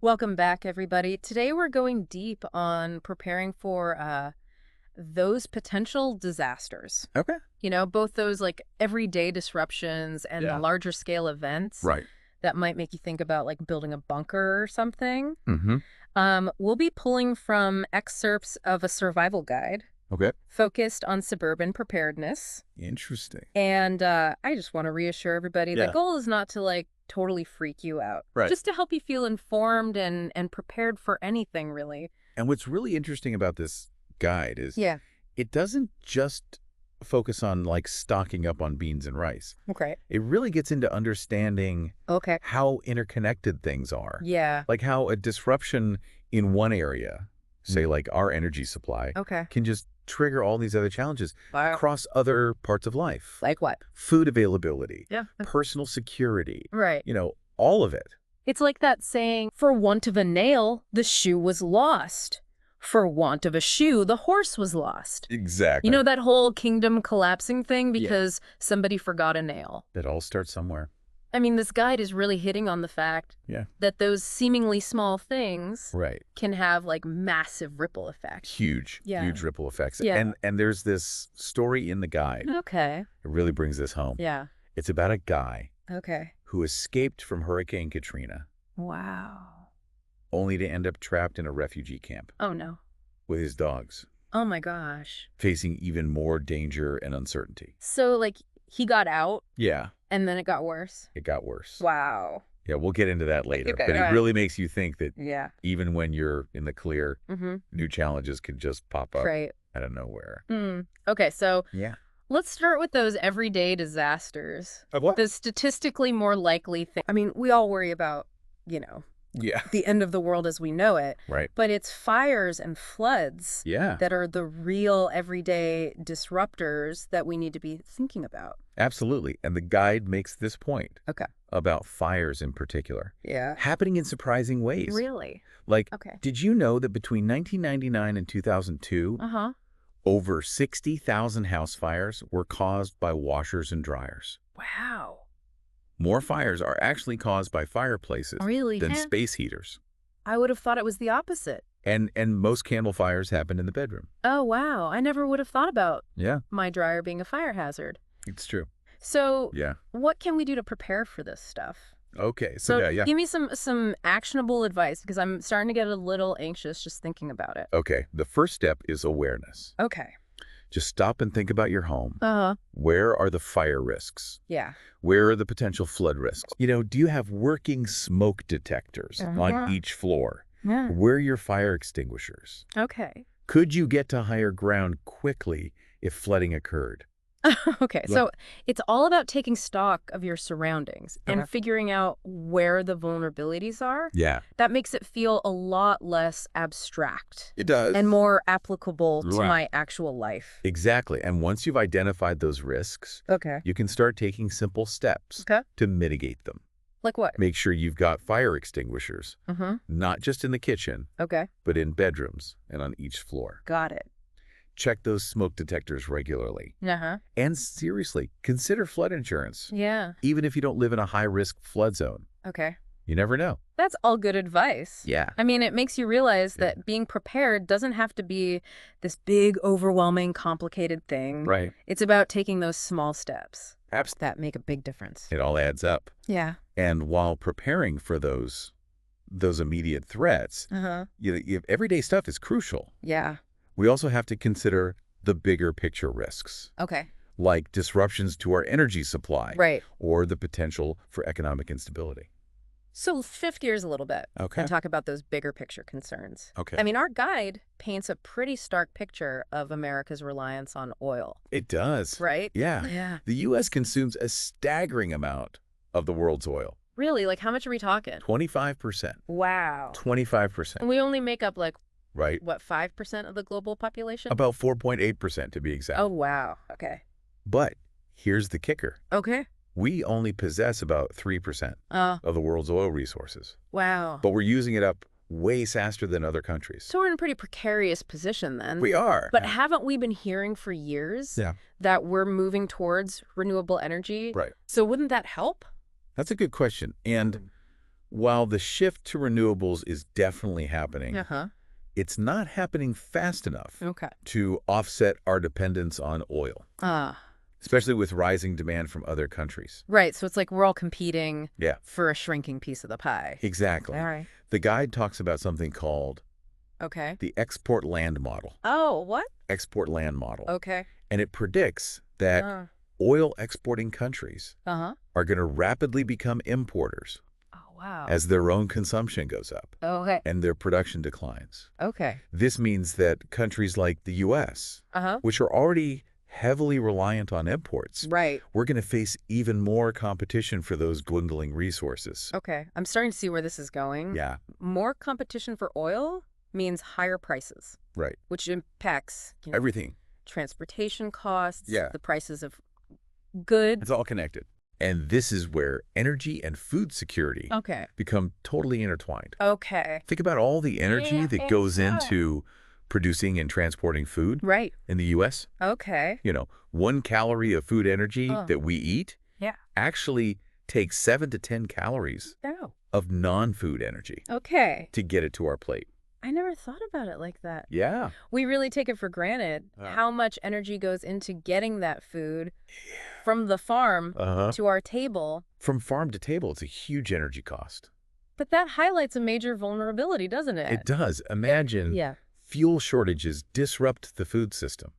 Welcome back, everybody. Today we're going deep on preparing for those potential disasters. Okay. You know, both those like everyday disruptions and the Yeah. larger scale events Right. that might make you think about like building a bunker or something. Mm-hmm. We'll be pulling from excerpts of a survival guide Okay. focused on suburban preparedness. Interesting. And I just want to reassure everybody the Yeah. goal is not to like totally freak you out. Right. Just to help you feel informed and prepared for anything, really. And what's really interesting about this guide is Yeah. it doesn't just focus on like stocking up on beans and rice. Okay. It really gets into understanding Okay. how interconnected things are. Yeah. Like how a disruption in one area, say like our energy supply, Okay. can just trigger all these other challenges Wow. across other parts of life. Like what? Food availability, Yeah. personal security, Right. all of it. It's like that saying, for want of a nail, the shoe was lost. For want of a shoe, the horse was lost. Exactly. You know that whole kingdom collapsing thing because somebody forgot a nail. It all starts somewhere. I mean, this guide is really hitting on the fact that those seemingly small things Right. can have like massive ripple effects. Huge ripple effects. Yeah. And there's this story in the guide. Okay. It really brings this home. Yeah. It's about a guy Okay. who escaped from Hurricane Katrina, Wow. only to end up trapped in a refugee camp Oh, no. with his dogs, Oh, my gosh. facing even more danger and uncertainty. So, like, he got out Yeah, and then it got worse? it got worse. Wow. Yeah, we'll get into that later. Okay, But it all right. really makes you think that Yeah. even when you're in the clear, Mm-hmm. new challenges can just pop up Right. out of nowhere. Okay, so Yeah. let's start with those everyday disasters. Of what? The statistically more likely thing. I mean, we all worry about, Yeah. the end of the world as we know it. Right. But it's fires and floods Yeah. that are the real everyday disruptors that we need to be thinking about. Absolutely. And the guide makes this point Okay. about fires in particular, Yeah. happening in surprising ways. Really? Like, Okay. did you know that between 1999 and 2002, Uh-huh. over 60,000 house fires were caused by washers and dryers? Wow. More fires are actually caused by fireplaces Really? than space heaters. I would have thought it was the opposite. And most candle fires happen in the bedroom. Oh, wow. I never would have thought about Yeah, my dryer being a fire hazard. it's true. So Yeah. what can we do to prepare for this stuff? Okay. So yeah. give me some actionable advice because I'm starting to get a little anxious just thinking about it. Okay. The first step is awareness. Okay. Just stop and think about your home. Uh-huh. Where are the fire risks? Yeah. Where are the potential flood risks? Do you have working smoke detectors on each floor? Yeah. Where are your fire extinguishers? Okay. Could you get to higher ground quickly if flooding occurred? Okay. So it's all about taking stock of your surroundings Okay. and figuring out where the vulnerabilities are. Yeah, That makes it feel a lot less abstract it does. and more applicable to Right. my actual life. Exactly. And once you've identified those risks, Okay. you can start taking simple steps Okay. to mitigate them. Like what? Make sure you've got fire extinguishers, Mm-hmm. not just in the kitchen, Okay. but in bedrooms and on each floor. Got it. Check those smoke detectors regularly. Uh-huh. And seriously, consider flood insurance, Yeah. even if you don't live in a high-risk flood zone. Okay. You never know. That's all good advice. Yeah. I mean, it makes you realize Yeah. that being prepared doesn't have to be this big, overwhelming, complicated thing. Right. It's about taking those small steps Absolutely. that make a big difference. It all adds up. Yeah. And while preparing for those immediate threats, Uh-huh. everyday stuff is crucial. Yeah. We also have to consider the bigger picture risks, Okay. like disruptions to our energy supply Right. or the potential for economic instability. So shift gears a little bit Okay. and talk about those bigger picture concerns. Okay. I mean, our guide paints a pretty stark picture of America's reliance on oil, It does. right? Yeah. Yeah. The U.S. consumes a staggering amount of the world's oil, Really? Like, how much are we talking? 25%. Wow. 25%, And we only make up, like, right? what, 5% of the global population? About 4.8% to be exact. Oh, wow. Okay. But here's the kicker. Okay. We only possess about 3% Oh, of the world's oil resources, wow. but we're using it up way faster than other countries. So we're in a pretty precarious position then. We are. But haven't we been hearing for years Yeah. that we're moving towards renewable energy? Right. So wouldn't that help? That's a good question. And While the shift to renewables is definitely happening, Uh-huh. it's not happening fast enough Okay. to offset our dependence on oil, Ah. especially with rising demand from other countries. Right, so it's like we're all competing Yeah, for a shrinking piece of the pie. exactly. All right. The guide talks about something called Okay. the export land model. Oh, what? Export land model. Okay. And it predicts that Uh, oil exporting countries uh-huh. are going to rapidly become importers Oh, wow. as their own consumption goes up Okay. and their production declines. Okay. This means that countries like the U.S., Uh-huh. which are already heavily reliant on imports, Right. we're going to face even more competition for those dwindling resources. Okay. I'm starting to see where this is going. Yeah, More competition for oil means higher prices, right. which impacts, Everything. transportation costs, Yeah. the prices of goods. It's all connected. And this is where energy and food security Okay. become totally intertwined. Okay. Think about all the energy that goes into producing and transporting food Right. in the U.S. Okay. 1 calorie of food energy that we eat Yeah. actually takes 7 to 10 calories Oh. of non-food energy Okay. to get it to our plate. I never thought about it like that. Yeah. We really take it for granted how much energy goes into getting that food from the farm to our table. From farm to table, it's a huge energy cost. But that highlights a major vulnerability, doesn't it? It does. Imagine Yeah. fuel shortages disrupt the food system.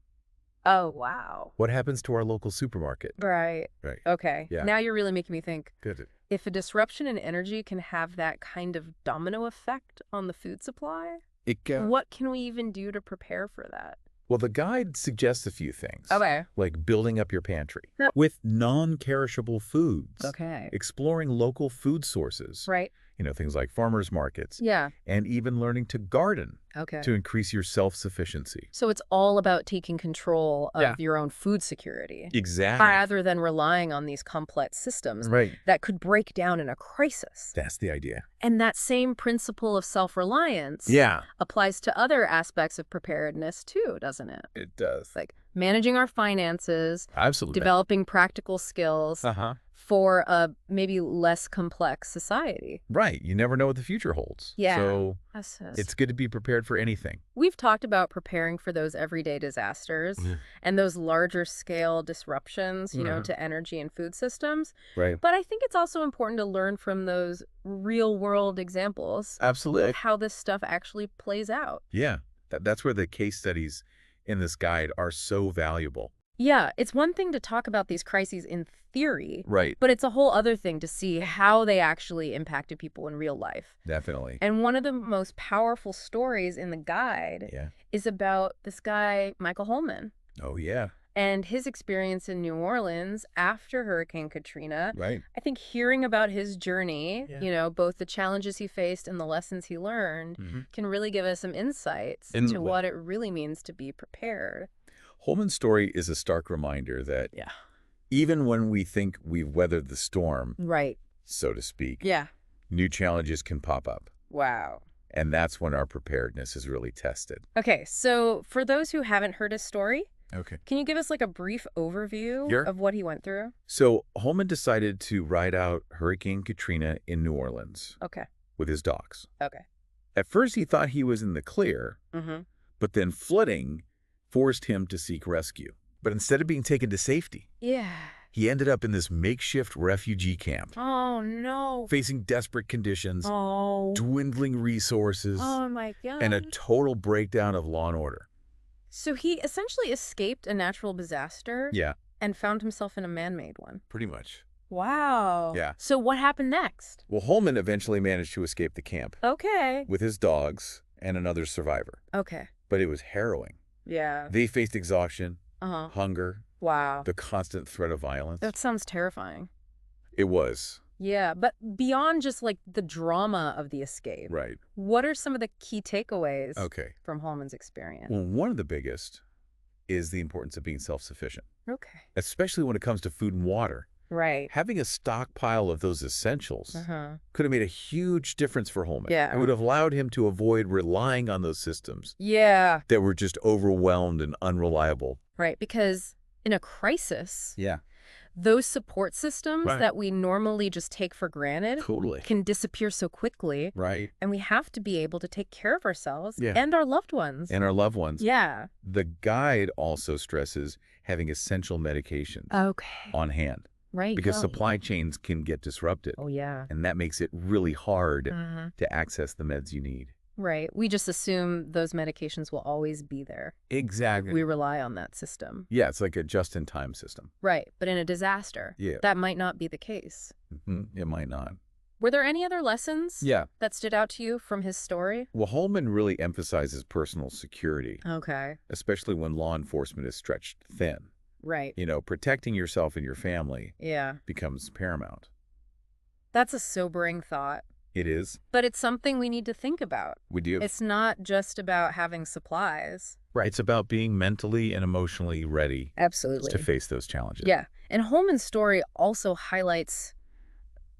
Oh, wow. What happens to our local supermarket? Right. Right. Okay. Yeah. Now you're really making me think. Good. If a disruption in energy can have that kind of domino effect on the food supply, what can we even do to prepare for that? Well, the guide suggests a few things. Okay. Like building up your pantry Yep. with non-perishable foods. Okay. Exploring local food sources. Right. Things like farmers markets. Yeah. And even learning to garden Okay. to increase your self-sufficiency. So it's all about taking control of Yeah. your own food security Exactly. rather than relying on these complex systems Right. that could break down in a crisis. That's the idea. And that same principle of self-reliance Yeah. applies to other aspects of preparedness too, doesn't it? It does. Like managing our finances, Absolutely. developing practical skills Uh-huh. for a maybe less complex society. Right. You never know what the future holds. Yeah. So It's it's good to be prepared for anything. We've talked about preparing for those everyday disasters and those larger scale disruptions, to energy and food systems. Right. But I think it's also important to learn from those real world examples Absolutely. of how this stuff actually plays out. Yeah. That's where the case studies in this guide are so valuable. Yeah, it's one thing to talk about these crises in theory, Right. but it's a whole other thing to see how they actually impacted people in real life. Definitely. And one of the most powerful stories in the guide Yeah. is about this guy, Michael Holman, Oh, yeah. and his experience in New Orleans after Hurricane Katrina. Right. I think hearing about his journey, Yeah. both the challenges he faced and the lessons he learned, can really give us some insights into what it really means to be prepared. Holman's story is a stark reminder that Yeah. even when we think we've weathered the storm, Right. so to speak, Yeah. new challenges can pop up. Wow. And that's when our preparedness is really tested. Okay, so for those who haven't heard his story, Okay. can you give us like a brief overview Sure. of what he went through? So Holman decided to ride out Hurricane Katrina in New Orleans Okay. with his dogs. Okay. At first, he thought he was in the clear, Mm-hmm. but then flooding forced him to seek rescue. But instead of being taken to safety, Yeah. he ended up in this makeshift refugee camp, Oh, no. facing desperate conditions, Oh. dwindling resources, Oh, my God. and a total breakdown of law and order. So he essentially escaped a natural disaster Yeah, and found himself in a man-made one. pretty much. Wow. Yeah. So what happened next? Well, Holman eventually managed to escape the camp Okay. with his dogs and another survivor. Okay. But it was harrowing. Yeah. They faced exhaustion, Uh-huh. hunger, Wow. the constant threat of violence. That sounds terrifying. It was. Yeah, but beyond just like the drama of the escape, Right. what are some of the key takeaways Okay. from Holman's experience? Well, one of the biggest is the importance of being self-sufficient, Okay. especially when it comes to food and water. Right. Having a stockpile of those essentials Uh-huh. could have made a huge difference for Holman. Yeah. And would have allowed him to avoid relying on those systems Yeah. that were just overwhelmed and unreliable. Right. Because in a crisis, Yeah. Those support systems Right. that we normally just take for granted Totally. can disappear so quickly, Right. and we have to be able to take care of ourselves Yeah. and our loved ones. And our loved ones. Yeah. The guide also stresses having essential medications Okay. on hand Right. because supply chains can get disrupted. Oh, yeah. And that makes it really hard Mm-hmm. to access the meds you need. Right. We just assume those medications will always be there. Exactly. We rely on that system. Yeah, it's like a just-in-time system. Right. But in a disaster, Yeah. that might not be the case. It might not. Were there any other lessons Yeah. that stood out to you from his story? Well, Holman really emphasizes personal security, Okay. especially when law enforcement is stretched thin. Right. You know, protecting yourself and your family Yeah. becomes paramount. That's a sobering thought. It is. But it's something we need to think about. We do. It's not just about having supplies. Right. It's about being mentally and emotionally ready Absolutely. to face those challenges. Yeah. And Holman's story also highlights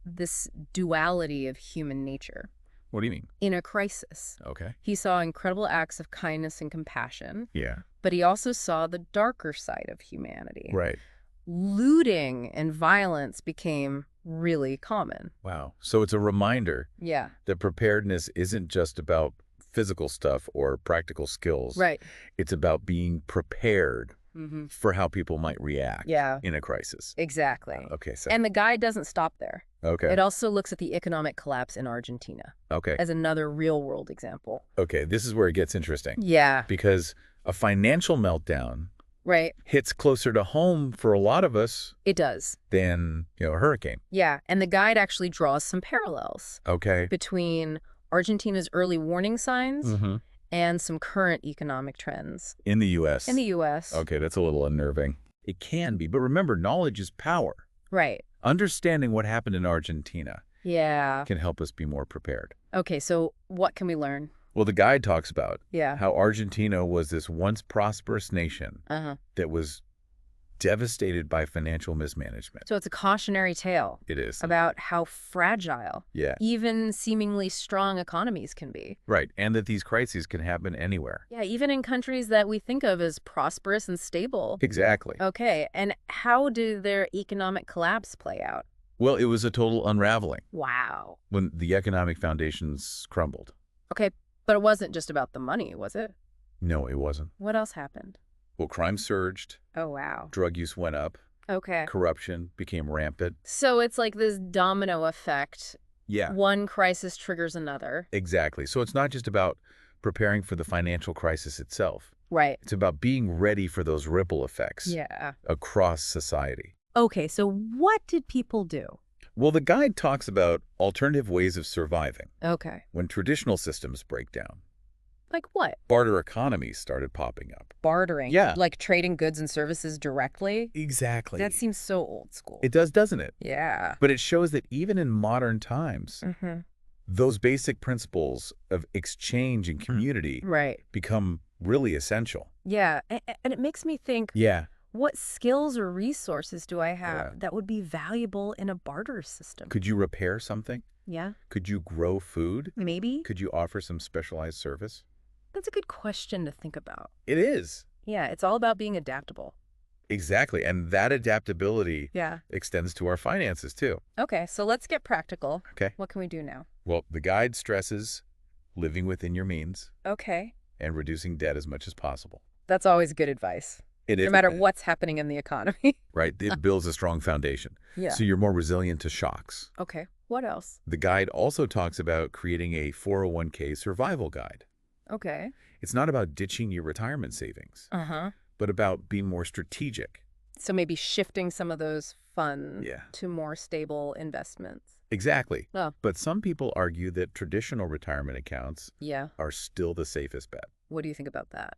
this duality of human nature. What do you mean? In a crisis, Okay. he saw incredible acts of kindness and compassion, Yeah. but he also saw the darker side of humanity. Right. Looting and violence became really common. Wow. So it's a reminder Yeah. that preparedness isn't just about physical stuff or practical skills. Right. It's about being prepared Mm-hmm. for how people might react Yeah. in a crisis. Exactly. Okay. So, And the guide doesn't stop there. okay. It also looks at the economic collapse in Argentina Okay. as another real-world example. Okay. This is where it gets interesting Yeah. because a financial meltdown Right. hits closer to home for a lot of us It does. than, a hurricane. Yeah. And the guide actually draws some parallels Okay. between Argentina's early warning signs Mm-hmm. and some current economic trends In the U.S. in the U.S. Okay, that's a little unnerving. It can be, but remember, knowledge is power. Right. Understanding what happened in Argentina Yeah. can help us be more prepared. Okay, so what can we learn? Well, the guide talks about Yeah. how Argentina was this once prosperous nation Uh-huh. that was devastated by financial mismanagement. So it's a cautionary tale It is. about how fragile Yeah, even seemingly strong economies can be. right. And that these crises can happen anywhere. Yeah, even in countries that we think of as prosperous and stable. Exactly. Okay, and how did their economic collapse play out? Well, it was a total unraveling Wow. when the economic foundations crumbled. Okay, but it wasn't just about the money, was it? No, it wasn't. What else happened? Well, crime surged, Oh, wow. drug use went up, Okay. corruption became rampant. So it's like this domino effect. Yeah, One crisis triggers another. exactly. So it's not just about preparing for the financial crisis itself. Right. It's about being ready for those ripple effects Yeah. across society. Okay, so what did people do? Well, the guide talks about alternative ways of surviving Okay. when traditional systems break down. Like what? Barter economies started popping up. Bartering. Yeah. Like trading goods and services directly? Exactly. That seems so old school. It does, doesn't it? Yeah. But it shows that even in modern times, Mm-hmm. those basic principles of exchange and community Right. become really essential. Yeah. And it makes me think, Yeah. what skills or resources do I have Yeah. that would be valuable in a barter system? Could you repair something? Yeah. Could you grow food? Maybe? Could you offer some specialized service? That's a good question to think about. It is. Yeah, it's all about being adaptable. Exactly. And that adaptability Yeah. extends to our finances too. Okay, so let's get practical. Okay. What can we do now? Well, the guide stresses living within your means Okay. and reducing debt as much as possible. That's always good advice, It is, no matter what's happening in the economy. right? It builds a strong foundation. Yeah. So you're more resilient to shocks. Okay, what else? The guide also talks about creating a 401k survival guide. Okay. It's not about ditching your retirement savings, Uh-huh. but about being more strategic. So maybe shifting some of those funds Yeah. to more stable investments. Exactly. Oh. But some people argue that traditional retirement accounts Yeah. are still the safest bet. What do you think about that?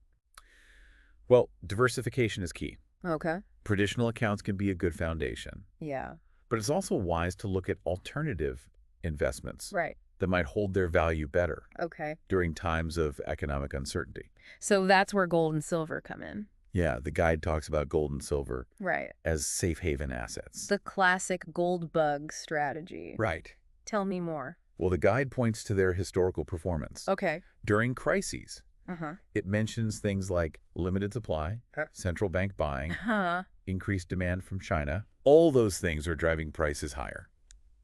Well, diversification is key. Okay. Traditional accounts can be a good foundation, Yeah. but it's also wise to look at alternative investments Right. that might hold their value better Okay. during times of economic uncertainty. So that's where gold and silver come in. Yeah, the guide talks about gold and silver Right. as safe haven assets. The classic gold bug strategy. Right. Tell me more. Well, the guide points to their historical performance. Okay. During crises, Uh-huh. it mentions things like limited supply, central bank buying, Huh. increased demand from China. All those things are driving prices higher.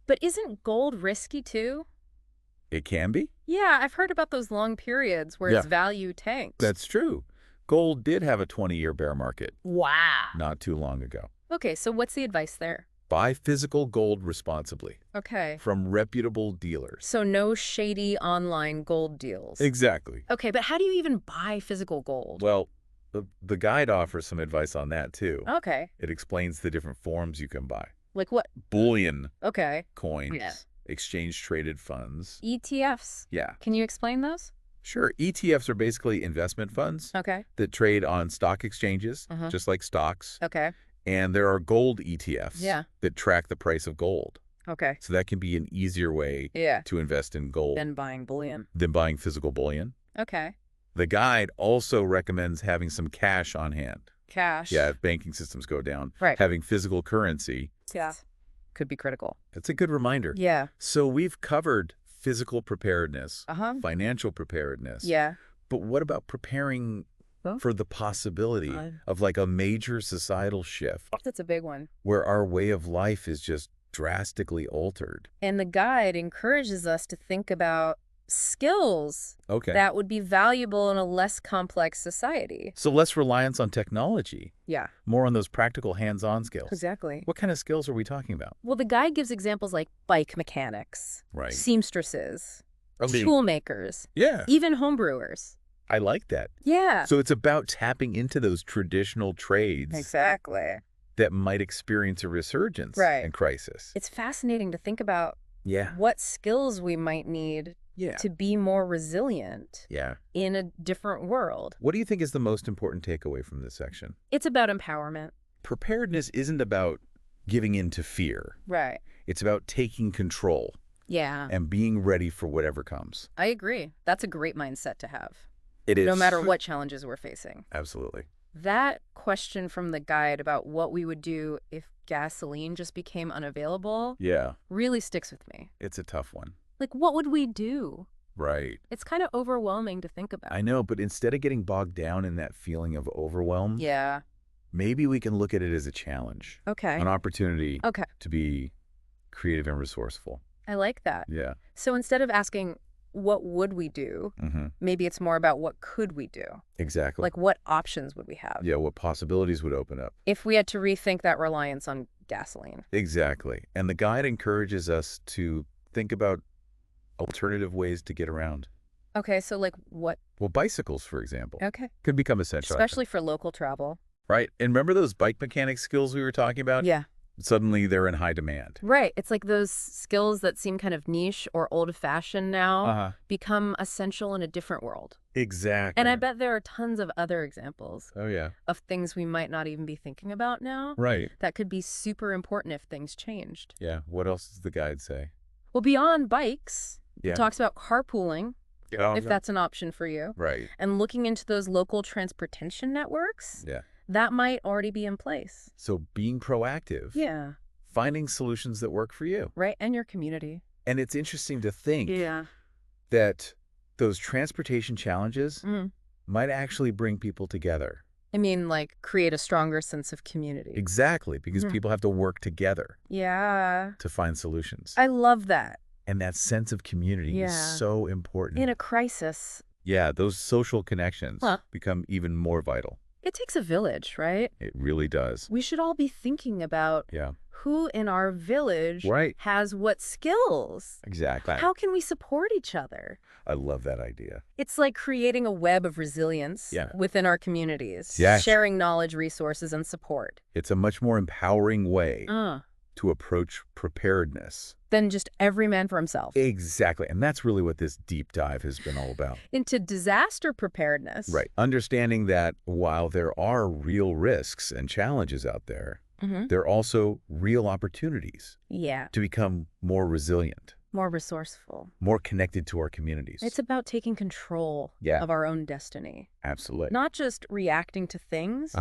But isn't gold risky too? It can be. Yeah, I've heard about those long periods where Yeah. its value tanks. That's true. Gold did have a 20-year bear market Wow. not too long ago. Okay, so what's the advice there? Buy physical gold responsibly Okay. from reputable dealers. So no shady online gold deals. Exactly. Okay, but how do you even buy physical gold? Well, the guide offers some advice on that, too. Okay. It explains the different forms you can buy. Like what? Bullion Okay. coins, Yeah. exchange-traded funds. ETFs. Yeah. Can you explain those? Sure. ETFs are basically investment funds Okay. that trade on stock exchanges, Uh-huh. just like stocks. Okay. And there are gold ETFs Yeah. that track the price of gold. Okay. So that can be an easier way Yeah. to invest in gold Then buying bullion. than buying physical bullion. Okay. The guide also recommends having some cash on hand. Cash. Yeah, if banking systems go down. Right. Having physical currency. Yeah. Could be critical. That's a good reminder. Yeah. So we've covered physical preparedness, Uh-huh. financial preparedness. Yeah. But what about preparing for the possibility of like a major societal shift That's a big one. where our way of life is just drastically altered? And the guide encourages us to think about skills Okay. that would be valuable in a less complex society. So less reliance on technology, Yeah. more on those practical hands-on skills. Exactly. What kind of skills are we talking about? Well, the guide gives examples like bike mechanics, Right. seamstresses, Okay. tool makers, Yeah, even homebrewers. I like that. Yeah. So it's about tapping into those traditional trades Exactly. that might experience a resurgence Right. and crisis. It's fascinating to think about Yeah. what skills we might need Yeah. to be more resilient Yeah. in a different world. What do you think is the most important takeaway from this section? It's about empowerment. Preparedness isn't about giving in to fear. Right. It's about taking control Yeah. and being ready for whatever comes. I agree. That's a great mindset to have, It is. no matter what challenges we're facing. Absolutely. That question from the guide about what we would do if gasoline just became unavailable Yeah. really sticks with me. It's a tough one. Like, what would we do? Right. It's kind of overwhelming to think about. I know, but instead of getting bogged down in that feeling of overwhelm, Yeah. maybe we can look at it as a challenge, Okay. an opportunity Okay. to be creative and resourceful. I like that. Yeah. So instead of asking, what would we do? Maybe it's more about what could we do? Exactly. Like, what options would we have? Yeah, what possibilities would open up. If we had to rethink that reliance on gasoline. Exactly. And the guide encourages us to think about alternative ways to get around. Okay, so like what? Well, bicycles, for example, Okay. could become essential. I think. Especially for local travel. Right. And remember those bike mechanic skills we were talking about? Yeah. Suddenly they're in high demand. Right. It's like those skills that seem kind of niche or old-fashioned now become essential in a different world. Exactly. And I bet there are tons of other examples Oh, yeah. of things we might not even be thinking about now Right. that could be super important if things changed. Yeah. What else does the guide say? Well, beyond bikes, Yeah. it talks about carpooling, if that's an option for you, Right. and looking into those local transportation networks. Yeah. That might already be in place. So being proactive. Yeah. Finding solutions that work for you. Right. And your community. And it's interesting to think Yeah. that those transportation challenges Mm. might actually bring people together. I mean, like, create a stronger sense of community. Exactly, because Mhm. people have to work together Yeah. to find solutions. I love that. And that sense of community Yeah. is so important. In a crisis, Yeah, those social connections Huh. become even more vital. it takes a village, right? It really does. We should all be thinking about Yeah, who in our village Right. has what skills. exactly. How can we support each other? I love that idea. It's like creating a web of resilience Yeah. within our communities, Yes. sharing knowledge, resources, and support. It's a much more empowering way Uh, to approach preparedness. Than just every man for himself. Exactly. And that's really what this deep dive has been all about. Into disaster preparedness. Right. Understanding that while there are real risks and challenges out there, Mm-hmm. there are also real opportunities Yeah. to become more resilient, More resourceful. more connected to our communities. It's about taking control Yeah. of our own destiny. Absolutely. Not just reacting to things,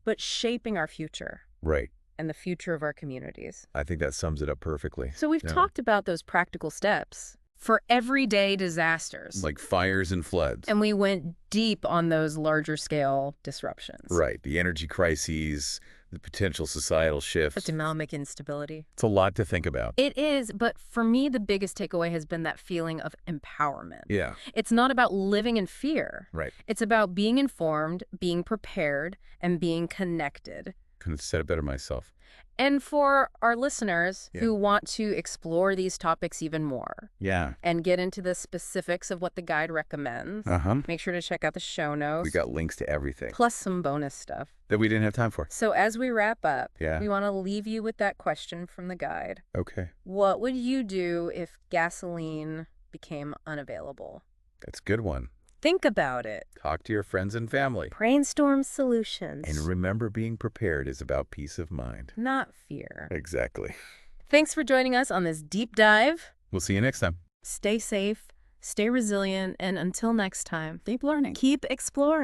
but shaping our future Right. and the future of our communities. I think that sums it up perfectly. So we've Yeah. talked about those practical steps for everyday disasters. Like fires and floods. And we went deep on those larger scale disruptions. Right. The energy crises, the potential societal shifts. Economic instability. It's a lot to think about. It is, but for me, the biggest takeaway has been that feeling of empowerment. Yeah. It's not about living in fear. Right. It's about being informed, being prepared, and being connected. Couldn't have said it better myself. And for our listeners who want to explore these topics even more and get into the specifics of what the guide recommends, make sure to check out the show notes. We got links to everything. Plus some bonus stuff that we didn't have time for. So as we wrap up, we want to leave you with that question from the guide. Okay. What would you do if gasoline became unavailable? That's a good one. Think about it. Talk to your friends and family. Brainstorm solutions. And remember, being prepared is about peace of mind. Not fear. Exactly. Thanks for joining us on this deep dive. We'll see you next time. Stay safe, stay resilient, and until next time, keep learning. Keep exploring.